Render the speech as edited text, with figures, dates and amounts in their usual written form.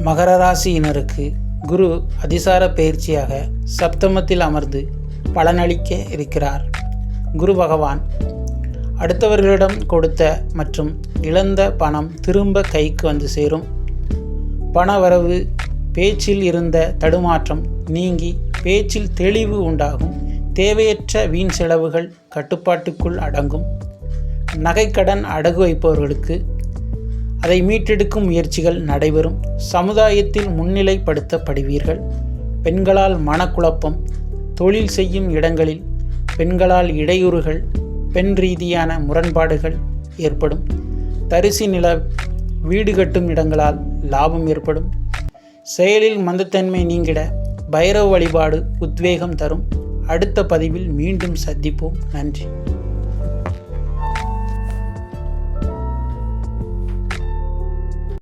மகர ராசியினருக்கு குரு அதிசார பயிற்சியாக சப்தமத்தில் அமர்ந்து பலனளிக்க இருக்கிறார். குரு பகவான் அடுத்தவர்களிடம் கொடுத்த மற்றும் இழந்த பணம் திரும்ப கைக்கு வந்து சேரும். பண வரவு, பேச்சில் இருந்த தடுமாற்றம் நீங்கி பேச்சில் தெளிவு உண்டாகும். தேவையற்ற வீண் செலவுகள் கட்டுப்பாட்டுக்குள் அடங்கும். நகைக்கடன் அடகு வைப்பவர்களுக்கு அதை மீட்டெடுக்கும் முயற்சிகள் நடைபெறும். சமுதாயத்தில் முன்னிலைப்படுத்தப்படுவீர்கள். பெண்களால் மனக்குழப்பம், தொழில் செய்யும் இடங்களில் பெண்களால் இடையூறுகள், பெண் ரீதியான முரண்பாடுகள் ஏற்படும். தரிசு நில வீடு கட்டும் இடங்களால் லாபம் ஏற்படும். செயலில் மந்தத்தன்மை நீங்கிட பைரவ வழிபாடு உத்வேகம் தரும். அடுத்த பதிவில் மீண்டும் சந்திப்போம். நன்றி.